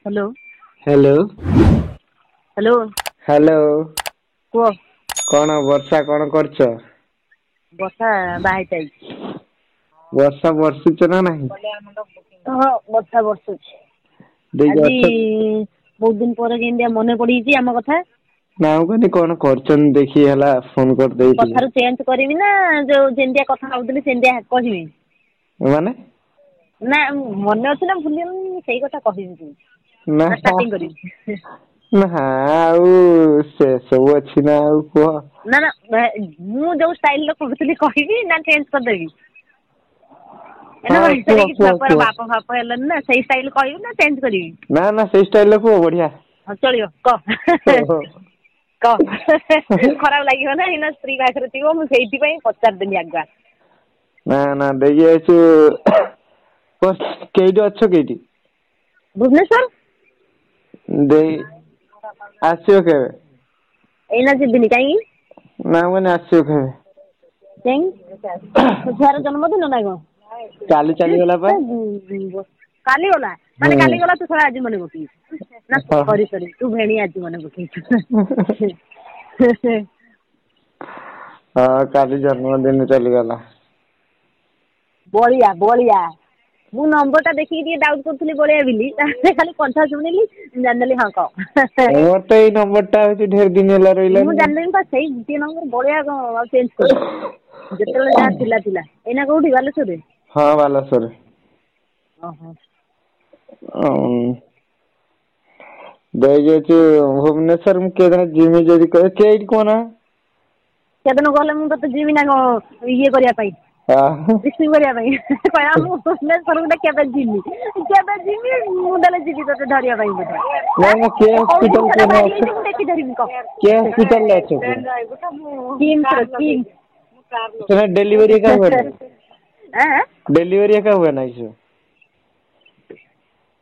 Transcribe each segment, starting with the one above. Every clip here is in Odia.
हेलो हेलो हेलो हेलो कुह कौन वर्षा कौन करछ? ବର୍ଷା ବାହାଇତେ ଆଇଛି। ବର୍ଷା ବର୍ଷୁଛ ନା ନାହିଁ? ହଁ ବର୍ଷା ବର୍ଷୁଛି। ଦେଇକି ଆଜି ଅଛ? ବହୁତ ଦିନ ପରେ କେମିତିଆ ମନେ ପଡିଛି ଆମ କଥା। ନା ମୁଁ କହିନି କଣ କରୁଛନ୍ତି ଦେଖି ହେଲା ଫୋନ କରିଦେଇଥିଲି। କଥାରୁ ଚେଞ୍ଜ କରିବି ନା ଯୋଉ ଯେମିତିଆ କଥା ହଉଥିଲି ସେମିତିଆ କହିବି? ମାନେ ନା ମନେ ଅଛି ନା ଭୁଲିଗଲଣି ସେଇ କଥା କହିବି ନା ଷ୍ଟାର୍ଟିଂ କରିବି? ନା ଆଉ ସେ ସବୁ ଅଛି ନା ଆଉ କୁହ। ନା ନା ମୁଁ ଯୋଉ ଷ୍ଟାଇଲରେ କହୁଥିଲି କହିବି ନା ଚେଞ୍ଜ କରିଦେବି? ଏଇନା ହଁ କୁହ ବୟସରେ କି କୁହ ଛୁଆ କୁହ। ବାପ ଫାପ ହେଲାନି ନା ସେଇ ଷ୍ଟାଇଲ କହିବି ନା ଚେଞ୍ଜ କରିବି? ନା ନା ସେଇ ଷ୍ଟାଇଲରେ କୁହ ବଢିଆ। ହଁ ଚଳିବ କହ ଓହୋ। କହ ଖରାପ ଲାଗିବ ନା ଏଇନା ସ୍ତ୍ରୀ ପାଖରେ ଥିବ ମୁଁ ସେଇଥିପାଇଁ ପଚାରିଦେଲି ଆଗୁଆ। ନା ନା ଦେଇକି ଯାଇଛୁ କେଇଠି ଅଛ କେଇଠି? ଭୁବନେଶ୍ୱର। ଦେଇ ଆସିବ କେବେ? ଏଇନା ଯିବିନି କାହିଁକି? ନା ମୁଁ କହିନି ଆସିବ କେବେ? କାଇଁ ତୋ ଛୁଆର ଜନ୍ମଦିନ ନା କଣ? କାଲି ଚାଲିଗଲା ପା। କାଲି ଗଲା ମାନେ କାଲି ଗଲା ତୁ ଶଳା ଆଜି ମନେ ପକେଇଛୁ। ନା ହଁ। ସରି ସରି ତୁ ଭେଣି ଆଜି ମନେ ପକେଇଛୁ। ହଁ କାଲି ଜନ୍ମଦିନ ଚାଲିଗଲା। ବଳିଆ ବଳିଆ ମୁଁ ନମ୍ବର ଟା ଦେଖିକି ଟିକେ ଡାଉଟ କରୁଥିଲି ବଳିଆ ବୋଲି ତାପରେ ଖାଲି କଣ୍ଠ ଶୁଣିଲି ଜାଣିଦେଲି ହଁ କହ। ମୋର ତ ଏଇ ନମ୍ବର ଟା ହଉଛି ଢେର ଦିନ ହେଲା ମୁଁ ରହିଲାନି। ଜାଣିଦେବି ପା ସେଇ ଗୋଟିଏ ନମ୍ବର ବଳିଆ କଣ ଆଉ ଚେଞ୍ଜ କରିବି ଯେତେବେଳେ ଯାହା ଥିଲା ଥିଲା। ଏଇନା କୋଉଠି ବାଲେଶ୍ୱରରେ? ହଁ ବାଲେଶ୍ୱରରେ। ଓହୋ। ଦେଇ ଯାଇଛୁ ଭୁବନେଶ୍ଵର ମୁଁ କେବେ ଯିମି ଯଦି କହ କେଇଠି କହୁନ? ସେଦିନ ଗଲେ ମୁଁ ତତେ ଯିବି ନା କଣ ଇଏ କରିବା ପାଇଁ? ରିସିଭ୍ କରିବା ପାଇଁ କହିବା ମୁଁ ଭୁବନେଶ୍ୱର କେବେ ଯିମି ମୁଁ ତାହେଲେ ଯିବି ତତେ ଧରିବା ପାଇଁ ବୋଧେ? ନାଇଁ ନା କେ ସେ କୋଉ ହସ୍ପିଟାଲ ଜିନିଷଟା କୋଉନ ବାହାରି ଅଛ ଯାଇଛି ମୁଁ ଦେଖି ଧରିବି କହ? କେ ହସ୍ପିଟାଲରେ ଅଛ କି? ସେଟା ଡେଲିଭରି ଏକା ହୁଏ ନା ଆଁ ଡେଲିଭରି ଏକା ହୁଏ ନା କିସ?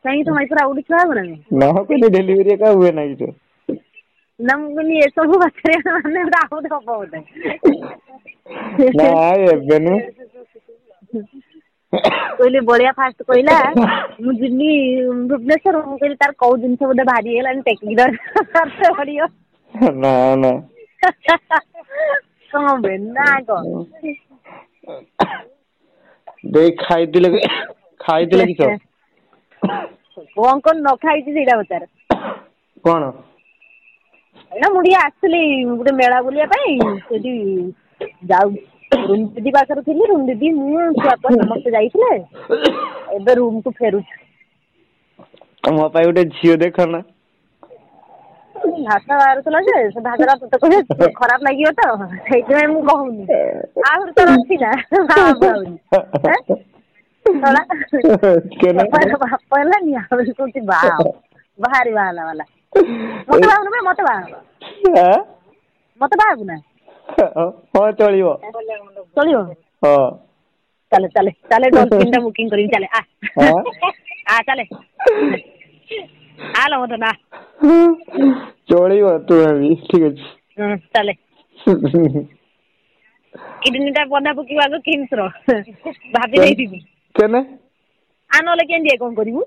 କାହିଁକି ତମ ଏଥର ଆଉ ଗୋଟେ ଛୁଆ ହବ ନା କଣ? ନା କହିଲି ଡେଲିଭରି ଏକା ହୁଏ ନା କିସ? ନା ମୁଁ କହିଲି ଏସବୁ ବାଛିରିଆ ମାନେ ଆଉ ଗୋଟେ ହବ ବୋଧେ? ନାଇଁ ଏବେ ନୁହେଁ। କହିଲି ବଳିଆ ଫାଷ୍ଟ କହିଲା ମୁଁ ଯିମି ଭୁବନେଶ୍ୱର ମୁଁ କହିଲି ତାର କୋଉ ଜିନିଷ ବୋଧେ ବାହାରି ହେଇଗଲାଣି ଟେକିକି ଧରିତେ ପଡିବ। ନା ନା। କଣ ବେ ନା କହ? ଦେଇ ଖାଇଥିଲେ କିସ? କଣ କଣ ନ ଖାଇଛି ସେଇଟା ପଚାରେ? କଣ? ଏଇନା ମୁଁ ଟିକେ ଆସିଥିଲି ଗୋଟେ ମେଳା ବୁଲିବା ପାଇଁ ସେଠି ଯାଉ ରୁମ୍ ଦିଦି ପାଖରେ ଥିଲି ରୁମ୍ ଦିଦି ମୁଁ ଛୁଆ ପୁଆ ସମସ୍ତେ ଯାଇଥିଲେ ଏବେ ରୁମ୍ କୁ ଫେରୁଛୁ। ମୋ ପାଇଁ ଗୋଟେ ଝିଅ ଦେଖ ନା? ଭାଷା ବାହାରୁଥିଲା ଯେ ସେ ଭାଷା ଟା ତତେ କହିଲେ ଖରାପ ଲାଗିବ ତ ସେଇଥିପାଇଁ ମୁଁ କହୁନି। ଆହୁରି ତୋର ଅଛି ନା ବାହା ହବୁ ଆହୁରି ଆଁ? ଶଳା କେନେ ବାପ ହେଲାନି ଆହୁରି କହୁଛି ବାହା ହବୁ। ଭାରି ବାହାନା ବାଲା ମତେ ବାହାହଉନୁ ବେ ମତେ ବାହାହବ। ମତେ ବାହା ହବୁ ନା? ହଁ ଚଳିବ ଚଳିବ ହଁ। ଚାଲେ ଚାଲେ ଚାଲେ ଡଲଫିନ ଟା ବୁକିଂ କରିବି ଚାଲେ ଆ ଚାଲେ। ଆଲୋ ମଦନା ଆ। ଚଳିବ ତୁ ଭାବି ଠିକ ଅଛି। ହୁଁ ଚାଲେ। କିଡନୀ ଟା ବନ୍ଧା ପକେଇବୁ ଆଗ କିମ୍ସ ର ଭାବି ଦେଇଥିବି। କେନେ ଆ ନହେଲେ କେମିତିଆ କଣ କରିବୁ?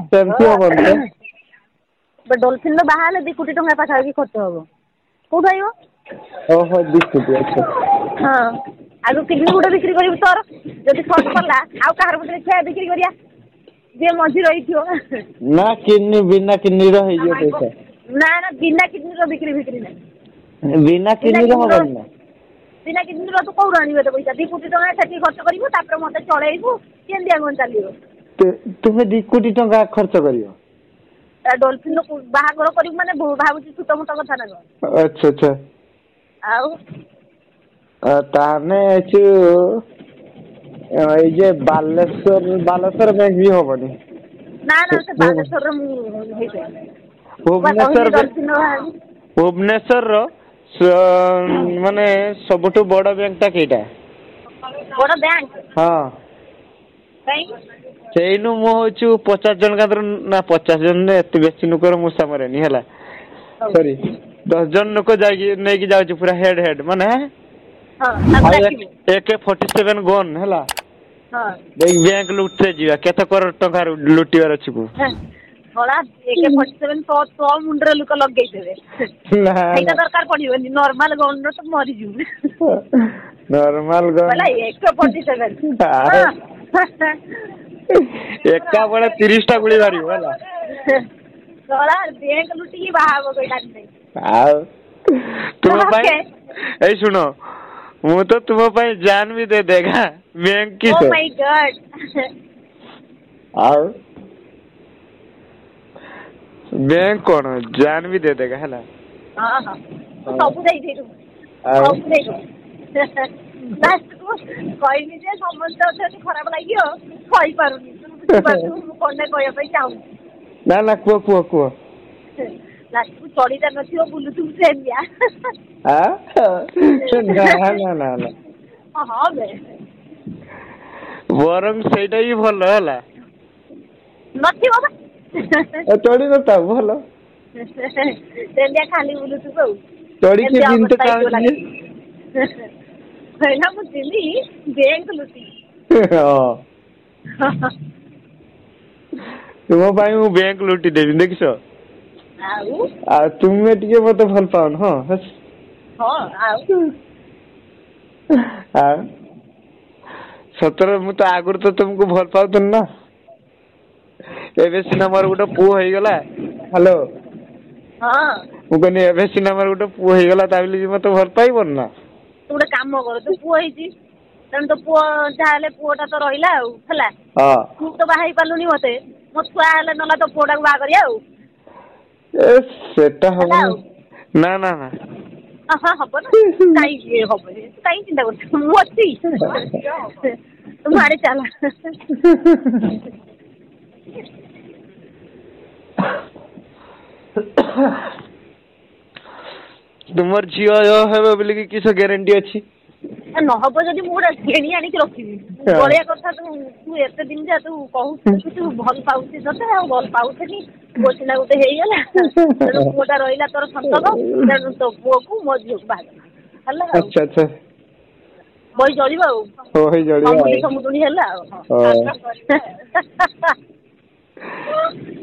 ସେମିତି ହବନି ଯେ ଡଲଫିନ ର ବାହା ହେଲେ 2 କୋଟି ଟଙ୍କା ପାଖାପାଖି ଖର୍ଚ୍ଚ ହବ କୋଉଠୁ ଆଇବ? ଓହୋ 2 କୋଟି ଆଚ୍ଛା। ହଁ ଆଗ କିଡନୀ ଗୋଟେ ବିକ୍ରି କରିବୁ ତୋର ଯଦି ସଟ ପଡିଲା ଆଉ କାହାର ଗୋଟେ ଦେଖିବା ବିକ୍ରି କରିବା ଯିଏ ମଝି ରହିଥିବ। ନା କିଡନୀ ବିନା କିଡନୀ ର ହେଇଯିବ ପଇସା। ନା ନା ବିନା କିଡନୀ ର ବିକ୍ରି ଫିକ୍ରି ନାହିଁ। ବିନା କିଡନୀ ର ହବନି ନା? ବିନା କିଡନୀ ର ତୁ କୋଉଠୁ ଆଣିବୁ ଏତେ ପଇସା 2 କୋଟି ଟଙ୍କା ସେଠି ଖର୍ଚ୍ଚ କରିବୁ ତାପରେ ମତେ ଚଳେଇବୁ କେମିତିଆ କଣ ଚାଲିବ? ତୁମେ 2 କୋଟି ଟଙ୍କା ଖର୍ଚ୍ଚ କରିବ? ଡଲଫିନ ର ବାହାଘର କରିବୁ ମାନେ ଭାବୁଛୁ ଛୋଟ ମୋଟ କଥା ନା କଣ? ଆଚ୍ଛା ଆଚ୍ଛା। ଆଉ ତାହେନେ ଏଛୁ ଏଇ ଯେ ବାଲେଶ୍ଵର ବି ହବନି। ନା ନା ସେ ବାଲେଶ୍ଵରରେ ମୁଁ ହେଇପାରିବିନି ମୁଁ ବା କହିଲି ଭୁବନେଶ୍ଵର ଡଲଫିନ ର ବାହାହେବି। ଭୁବନେଶ୍ଵର ର ମାନେ ସବୁଠୁ ବଡ ବ୍ୟାଙ୍କ ଟା କେଇଟା? ବଡ ବ୍ୟାଙ୍କ ହଁ କାଇଁ? ସେଇନୁ ମୁଁ ହଉଛୁ 50 ଜଣ କାର ନା 50 ଜଣ ଏତେ ବେଶୀ ନୁକର ମୂଷା ମରେନି ହେଲା। ହଉ ସରି 10 ଜଣ ଲୋକ ଯାଇକି ନେଇକି ଯାଉଛି ପୁରା ହେଡ ମାନେ ହଁ ତାଙ୍କୁ ଆଉ ଡାକିବୁ AK-47 ଗନ୍ ହେଲା। हाँ देख बैंक लुटे जीवा केते करोड़ टका लुटिवार अछि को थोड़ा AK-47 तो मुंडरे लुक लगे देबे ना एटा दरकार पड़िबनी नॉर्मल गन तो मरि जू नॉर्मल गन बोला 147 अरे एका बड़ा 30 टा गुली मारियो होला थोड़ा बैंक लुटी की बाहाबो कोई लाग नहीं आ तुम भाई ए सुनो मु तो तुम भाई जान भी दे देगा बैंक की ओ माय गॉड आओ बैंक कौन जान भी दे देगा है ना हां हां सब दे दे तू सब दे दे लास्ट को कोई नहीं जे समझ तो खराब लागियो कोई पारुनी तू कोन ने कोय पे चाहू ना ना को लास्ट को चोरी जा नथियो बुलु तू ट्रेन या हां ना ना ना हां बे वरम सेटा ही भलो हला नथि बाबा चोरी नता भलो ट्रेन या खाली बुलु तू को चोरी के दिन तो काम दिए पहिला मु दिल्ली बैंक लुटी हां तुम भाई मु बैंक लुटी देबी देखिसो आउ आ तुमे टिके मते भल पाउन हां हां आउ आ सतर मु तो आगुर तो तुमको भल पाउतन ना एबे सिना मोर गुटा पु होई गेला हेलो हां मु कने एबे सिना मोर गुटा पु होई गेला ताबली मते भल पाइबन ना तू गोटे काम कर तू पुओ ହେଇଛି ତେଣୁ ତ ପୁଅ ଯାହା ହେଲେ ପୁଅଟା ତ ରହିଲା ଆଉ ହେଲା ତୁ ତ ବାହା ହେଇ ପାରିଲୁନି ମତେ ମୋ ଛୁଆ ହେଲେ ନହେଲା ତ ପୁଅଟାକୁ ବାହା କରିବା ଆଉ ଏ ସେଟା ହବ ନା ନା ନା ହଁ ହବ ନା କାହିଁକି ହବନି କାହିଁକି ଚିନ୍ତା କରୁଛୁ ମୁଁ ଅଛି ତୁ ଆଡ଼େ ଚାଲ तुमर झियो हेबे बोली कि किस गारंटी अछि न हब जदि मु घेणी आनिक रखिबी बलिया कथा तू एते दिन जा तू कहू तू भल पाउछि तते आ भल पाउछि बोसिना गुटे हेई गेला पुओटा रहिला तोर संतक तेणु तो पुओ को मो झियो बाहा हल्ला अच्छा अच्छा बई जळिबा हो होई जळिबा समुदुनी हल्ला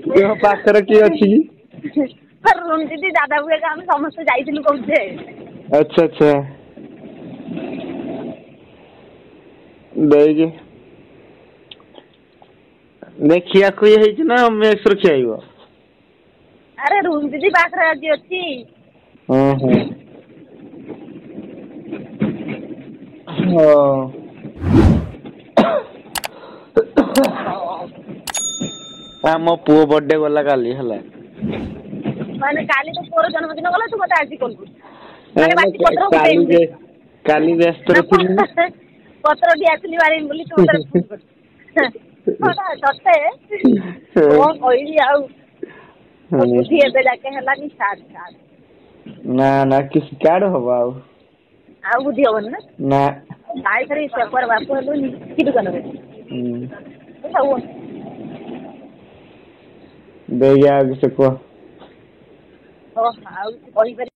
देह पाखर की अछि पर रूम दीदी दादा बुए का हम समस्त जाइथिलु कहूछे अच्छा अच्छा देगे देखिया कोई है कि ना मैं सुरक्षा आइबो अरे रूम दीदी पाखर आज अछि हां हां मो पुओ बर्थडे गला काली हला माने काली तो पुओर जन्मदिन गला तू मते आज कॉल कर माने बाकी पत्र काली व्यस्त रखिनी पत्र दी आसली मारी बोली तू मते फोन कर होडा तते ओ कोइली आउ बुद्धि एबे जाके हला नि साथ ना ना किस कार्ड होबा आउ बुद्धि होबन ना काय करे पेपर बापू हलो नि की दुकान रे हो दे या से को ओ आउ कोई